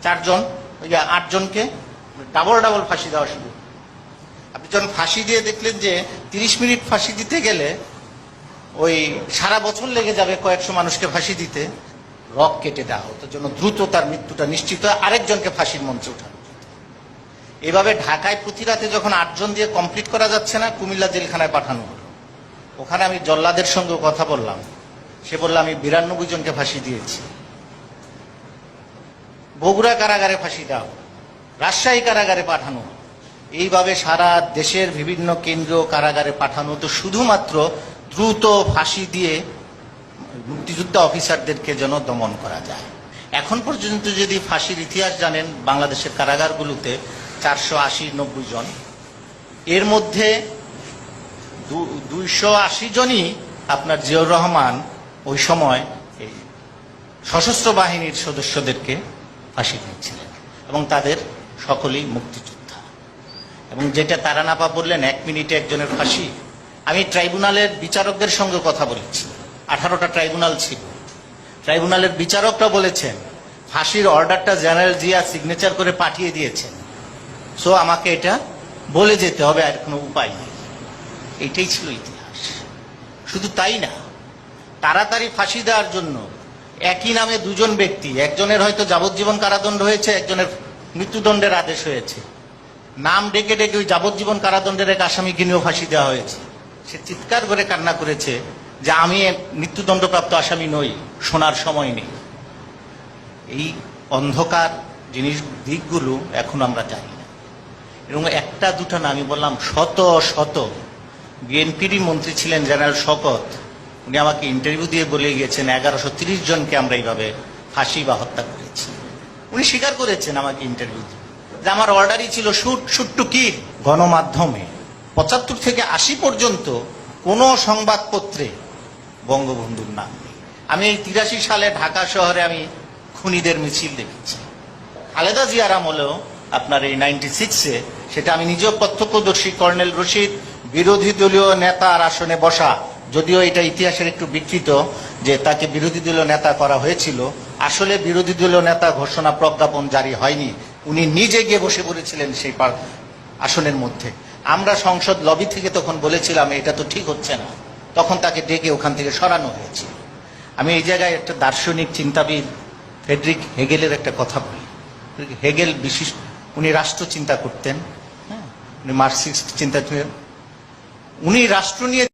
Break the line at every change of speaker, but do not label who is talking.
4 জন, ওই 8 জনকে double double ফাঁসি দেওয়া শুরু। আপনি যখন ফাঁসি দিয়ে দেখলেন যে 30 মিনিট ফাঁসি দিতে গেলে ওই সারা বছর লেগে যাবে কয়েকশো মানুষকে ফাঁসি দিতে, রক কেটে দেওয়া হতো জন্য দ্রুত তার মৃত্যুটা নিশ্চিত হয়, আরেকজনকে ফাঁসির মঞ্চে উঠানো। এভাবে ঢাকায় প্রতি রাতে যখন 8 জন দিয়ে কমপ্লিট করা যাচ্ছে না, কুমিল্লা জেলখানায় পাঠানো হলো। ওখানে আমি জল্লাদের সঙ্গে কথা বললাম, সে বলল আমি 92 জনকে ফাঁসি দিয়েছি। বগুড়া কারাগারে ফাঁসি দেওয়া, রাজশাহী কারাগারে পাঠানো, এইভাবে সারা দেশের বিভিন্ন কেন্দ্র কারাগারে পাঠানো তো শুধুমাত্র দ্রুত ফাঁসি দিয়ে মুক্তিযোদ্ধা অফিসারদেরকে যেন দমন করা যায়। এখন পর্যন্ত যদি ফাঁসির ইতিহাস জানেন, বাংলাদেশের কারাগারগুলোতে 480-90 জন, এর মধ্যে 280 জনই আপনার জিয়াউর রহমান ওই সময় এই সশস্ত্র বাহিনীর সদস্যদেরকে ফাঁসি দিয়েছিলেন এবং তাদের সকলেই মুক্তিযোদ্ধা। এবং যেটা তারানাপা বললেন 1 মিনিটে একজনের ফাঁসি, আমি ট্রাইব্যুনালের বিচারকদের সঙ্গে কথা বলেছি, 18টা ট্রাইব্যুনাল ছিল, ট্রাইব্যুনালের বিচারকরা বলেছেন ফাঁসির অর্ডারটা জেনারেল জিয়া সিগনেচার করে পাঠিয়ে দিয়েছেন, সো আমাকে এটা বলে যেতে হবে, আর কোনো উপায় নেই। এটাই ছিল ইতিহাস। শুধু তাই না, তাড়াতাড়ি ফাঁসি দেওয়ার জন্য একই নামে 2 জন ব্যক্তি, একজনের হয়তো যাবজ্জীবন কারাদণ্ড হয়েছে, একজনের মৃত্যুদণ্ডের আদেশ হয়েছে, নাম ডেকে ডেকে ওই যাবজ্জীবন কারাদণ্ডের এক আসামিকে নিয়েও ফাঁসি দেওয়া হয়েছে। সে চিৎকার করে কান্না করেছে যে আমি মৃত্যুদণ্ডপ্রাপ্ত আসামি নই, শোনার সময় নেই। এই অন্ধকার জিনিস দিকগুলো এখন আমরা জানি না। এবং 1-2টা না, আমি বললাম শত শত। বিএনপিরই মন্ত্রী ছিলেন জেনারেল শওকত, উনি আমাকে ইন্টারভিউ দিয়ে বলে গিয়েছেন 1130 জনকে আমরা এইভাবে ফাঁসি বা হত্যা করেছি। উনি স্বীকার করেছেন আমাকে ইন্টারভিউ দিয়ে যে আমার অর্ডারই ছিল শুট টু কিল। গণমাধ্যমে 75 থেকে 80 পর্যন্ত কোনো সংবাদপত্রে বঙ্গবন্ধুর নাম নেই। আমি এই 83 সালে ঢাকা শহরে আমি খুনিদের মিছিল দেখেছি। খালেদা জিয়ার আমলেও আপনার এই 96-এ, সেটা আমি নিজেও প্রত্যক্ষদর্শী, কর্নেল রশিদ বিরোধী দলীয় নেতার আসনে বসা, যদিও এটা ইতিহাসের একটু বিকৃত যে তাকে বিরোধী দলীয় নেতা করা হয়েছিল, আসলে বিরোধী দলীয় নেতা ঘোষণা প্রজ্ঞাপন জারি হয়নি, উনি নিজে গিয়ে বসে পড়েছিলেন সেই আসনের মধ্যে। আমরা সংসদ লবি থেকে তখন বলেছিলাম এটা তো ঠিক হচ্ছে না, তখন তাকে ডেকে ওখান থেকে সরানো হয়েছিল। আমি এই জায়গায় একটা দার্শনিক চিন্তাবিদ ফ্রেডরিক হেগেলের একটা কথা বলি। হেগেল বিশিষ্ট, উনি রাষ্ট্র চিন্তা করতেন, উনি মার্কসিস্ট চিন্তা, উনি রাষ্ট্র নিয়ে